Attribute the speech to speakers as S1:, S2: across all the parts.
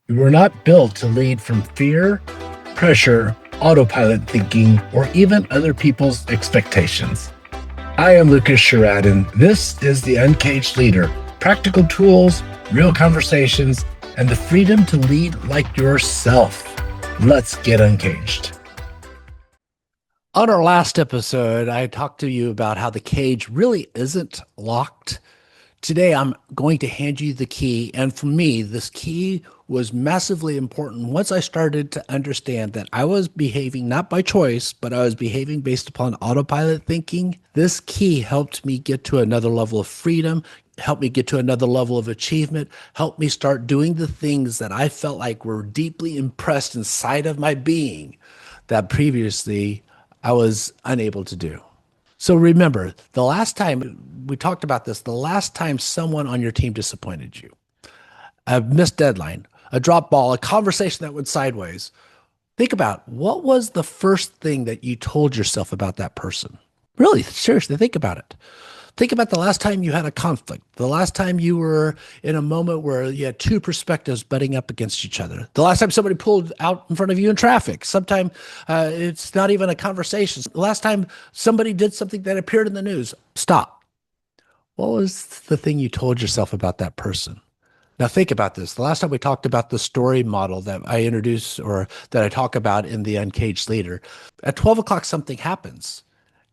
S1: We were not built to lead from fear, pressure, autopilot thinking, or even other people's expectations. I am Lucas Sherrod, and this is the Uncaged Leader. Practical tools, real conversations, and the freedom to lead like yourself. Let's get uncaged. On our last episode, I talked to you about how the cage really isn't locked. Today, I'm going to hand you the key. And for me, this key was massively important once I started to understand that I was behaving not by choice, but I was behaving based upon autopilot thinking. This key helped me get to another level of freedom, helped me get to another level of achievement, helped me start doing the things that I felt like were deeply impressed inside of my being that previously I was unable to do. So remember, the last time we talked about this, the last time someone on your team disappointed you, a missed deadline, a drop ball, a conversation that went sideways, think about what was the first thing that you told yourself about that person? Really, seriously, think about it. Think about the last time you had a conflict, the last time you were in a moment where you had two perspectives butting up against each other, the last time somebody pulled out in front of you in traffic. Sometimes it's not even a conversation. The last time somebody did something that appeared in the news. Stop. What was the thing you told yourself about that person? Now think about this. The last time we talked about the story model that I introduced or that I talk about in the Uncaged Leader, at 12 o'clock, something happens.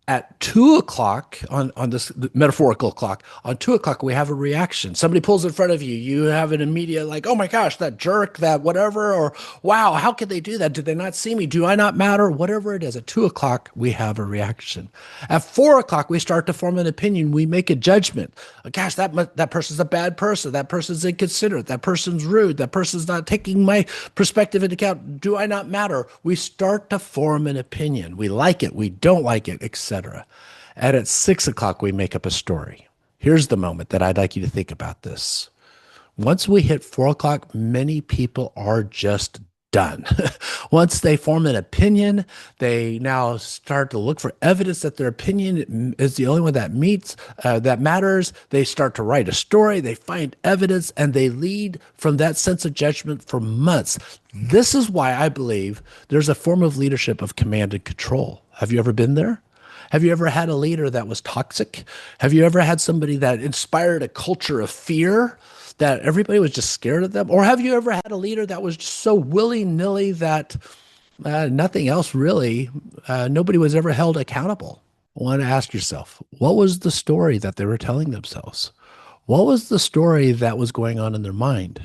S1: At 2 o'clock on this metaphorical clock, on 2 o'clock, we have a reaction. Somebody pulls in front of you. You have an immediate like, oh my gosh, that jerk, that whatever, or wow, how could they do that? Did they not see me? Do I not matter? Whatever it is, at 2 o'clock, we have a reaction. At 4 o'clock, we start to form an opinion. We make a judgment. Gosh, that person's a bad person. That person's inconsiderate. That person's rude. That person's not taking my perspective into account. Do I not matter? We start to form an opinion. We like it. We don't like it, etc. And at 6 o'clock, we make up a story. Here's the moment that I'd like you to think about this. Once we hit 4 o'clock, many people are just done. Once they form an opinion, they now start to look for evidence that their opinion is the only one that that matters. They start to write a story, they find evidence, and they lead from that sense of judgment for months. This is why I believe there's a form of leadership of command and control. Have you ever been there? Have you ever had a leader that was toxic? Have you ever had somebody that inspired a culture of fear that everybody was just scared of them? Or have you ever had a leader that was just so willy-nilly that nothing else really, nobody was ever held accountable? I want to ask yourself, what was the story that they were telling themselves? What was the story that was going on in their mind?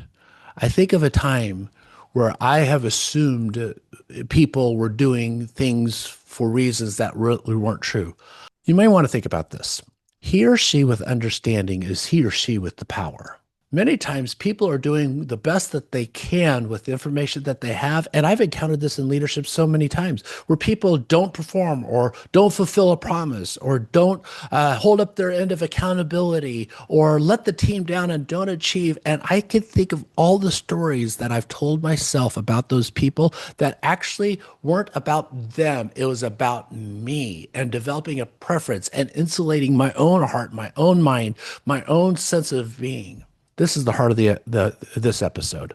S1: I think of a time where I have assumed people were doing things for reasons that really weren't true. You may want to think about this. He or she with understanding is he or she with the power. Many times people are doing the best that they can with the information that they have. And I've encountered this in leadership so many times where people don't perform or don't fulfill a promise or don't hold up their end of accountability or let the team down and don't achieve. And I can think of all the stories that I've told myself about those people that actually weren't about them. It was about me and developing a preference and insulating my own heart, my own mind, my own sense of being. This is the heart of this episode.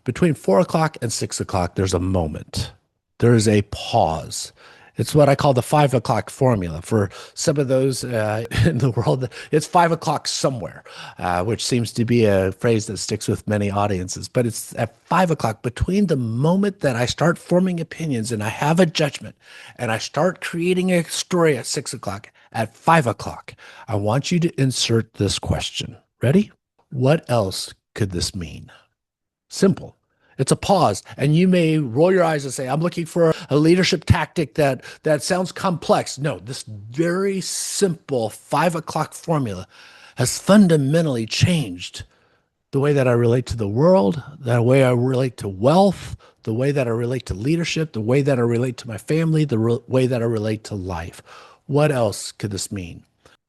S1: Between 4 o'clock and 6 o'clock, there's a moment. There is a pause. It's what I call the 5 o'clock formula. For some of those in the world, it's 5 o'clock somewhere, which seems to be a phrase that sticks with many audiences. But it's at 5 o'clock, between the moment that I start forming opinions and I have a judgment and I start creating a story at 6 o'clock, at 5 o'clock, I want you to insert this question. Ready? What else could this mean? Simple. It's a pause. And you may roll your eyes and say, I'm looking for a leadership tactic that sounds complex. No, this very simple 5 o'clock formula has fundamentally changed the way that I relate to the world, the way I relate to wealth, the way that I relate to leadership, the way that I relate to my family, the way that I relate to life. What else could this mean?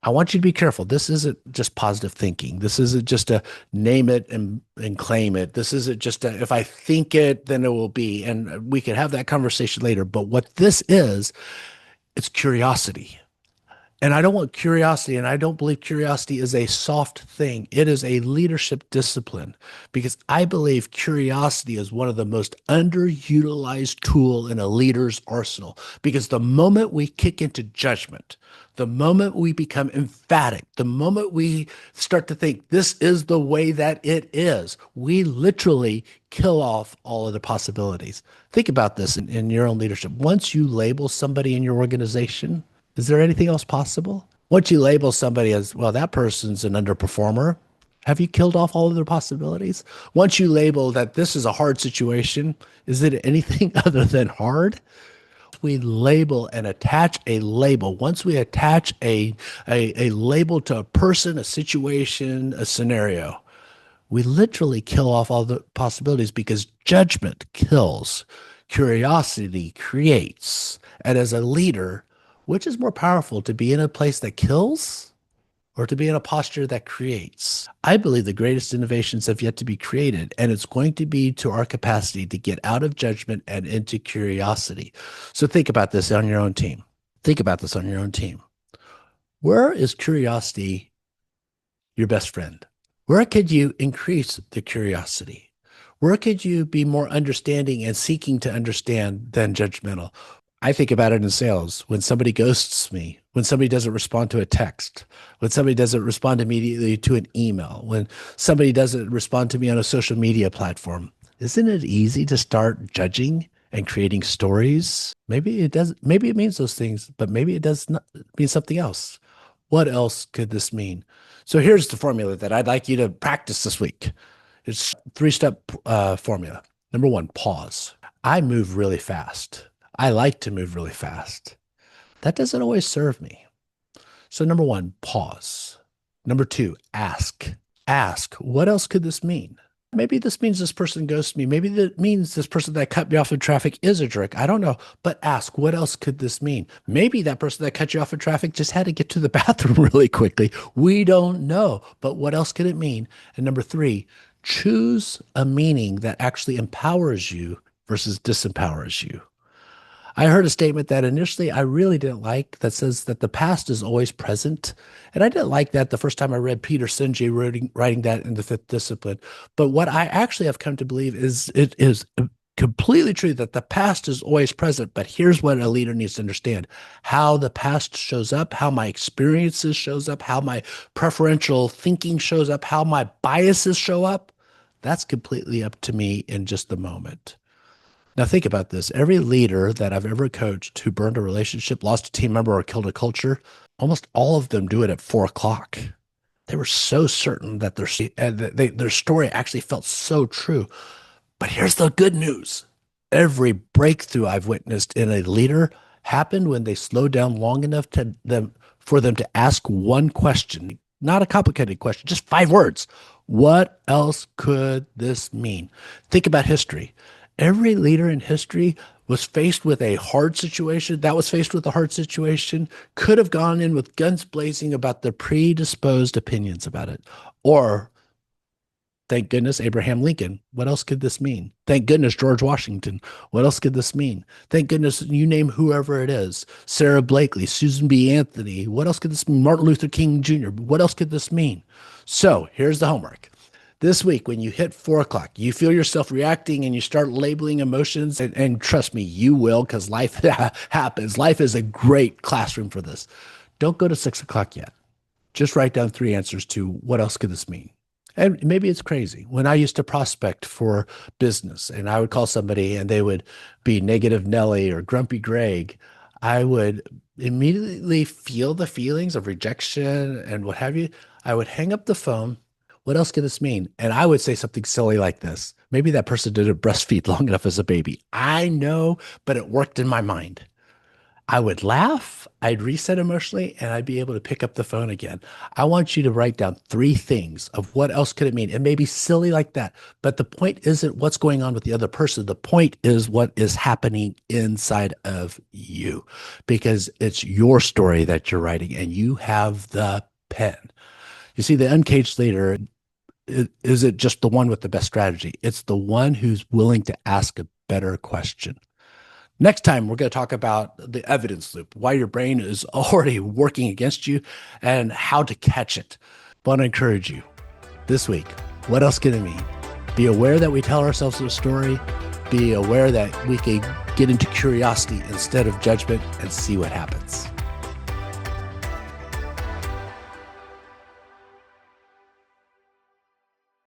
S1: I want you to be careful. This isn't just positive thinking. This isn't just a name it and claim it. This isn't just a, if I think it, then it will be. And we could have that conversation later. But what this is, it's curiosity.
S2: And I don't want curiosity, and I don't believe curiosity is a soft thing. It is a leadership discipline because I believe curiosity is one of the most underutilized tool in a leader's arsenal. Because the moment we kick into judgment, the moment we become emphatic, the moment we start to think this is the way that it is, we literally kill off all of the possibilities. Think about this in your own leadership. Once you label somebody in your organization, is there anything else possible? Once you label somebody as, well, that person's an underperformer, have you killed off all of their possibilities? Once you label that this is a hard situation, is it anything other than hard? We label and attach a label. Once we attach a label to a person, a situation, a scenario, we literally kill off all the possibilities because judgment kills, curiosity creates. And as a leader, which is more powerful, to be in a place that kills or to be in a posture that creates? I believe the greatest innovations have yet to be created, and it's going to be to our capacity to get out of judgment and into curiosity. So think about this on your own team. Think about this on your own team. Where is curiosity your best friend? Where could you increase the curiosity? Where could you be more understanding and seeking to understand than judgmental? I think about it in sales. When somebody ghosts me, when somebody doesn't respond to a text, when somebody doesn't respond immediately to an email, when somebody doesn't respond to me on a social media platform, isn't it easy to start judging and creating stories? Maybe it does, maybe it means those things, but maybe it does not mean something else. What else could this mean? So here's the formula that I'd like you to practice this week. It's three-step formula. Number one, pause. I move really fast. I like to move really fast. That doesn't always serve me. So number one, pause. Number two, ask. Ask, what else could this mean? Maybe this means this person ghosts me. Maybe that means this person that cut me off in traffic is a jerk. I don't know. But ask, what else could this mean? Maybe that person that cut you off in traffic just had to get to the bathroom really quickly. We don't know. But what else could it mean? And number three, choose a meaning that actually empowers you versus disempowers you. I heard a statement that initially I really didn't like that says that the past is always present. And I didn't like that the first time I read Peter Sinjay writing that in the Fifth Discipline. But what I actually have come to believe is it is completely true that the past is always present. But here's what a leader needs to understand: how the past shows up, how my experiences shows up, how my preferential thinking shows up, how my biases show up. That's completely up to me in just the moment. Now, think about this. Every leader that I've ever coached who burned a relationship, lost a team member, or killed a culture, almost all of them do it at 4 o'clock. They were so certain that their story actually felt so true. But here's the good news: every breakthrough I've witnessed in a leader happened when they slowed down long enough for them to ask one question, not a complicated question, just 5 words. What else could this mean? Think about history. Every leader in history was faced with a hard situation, that was faced with a hard situation, could have gone in with guns blazing about their predisposed opinions about it. Or, thank goodness, Abraham Lincoln. What else could this mean? Thank goodness, George Washington. What else could this mean? Thank goodness, you name whoever it is. Sarah Blakely, Susan B. Anthony. What else could this mean? Martin Luther King Jr. What else could this mean? So here's the homework. This week, when you hit 4 o'clock, you feel yourself reacting and you start labeling emotions. And trust me, you will, because life happens. Life is a great classroom for this. Don't go to 6 o'clock yet. Just write down 3 answers to what else could this mean? And maybe it's crazy. When I used to prospect for business and I would call somebody and they would be negative Nelly or grumpy Greg, I would immediately feel the feelings of rejection and what have you. I would hang up the phone. What else could this mean? And I would say something silly like this. Maybe that person didn't breastfeed long enough as a baby. I know, but it worked in my mind. I would laugh, I'd reset emotionally, and I'd be able to pick up the phone again. I want you to write down 3 things of what else could it mean. It may be silly like that, but the point isn't what's going on with the other person. The point is what is happening inside of you, because it's your story that you're writing and you have the pen. You see, the uncaged leader isn't just the one with the best strategy. It's the one who's willing to ask a better question. Next time, we're going to talk about the evidence loop, why your brain is already working against you, and how to catch it. I want to encourage you this week. What else can it mean? Be aware that we tell ourselves a story. Be aware that we can get into curiosity instead of judgment and see what happens.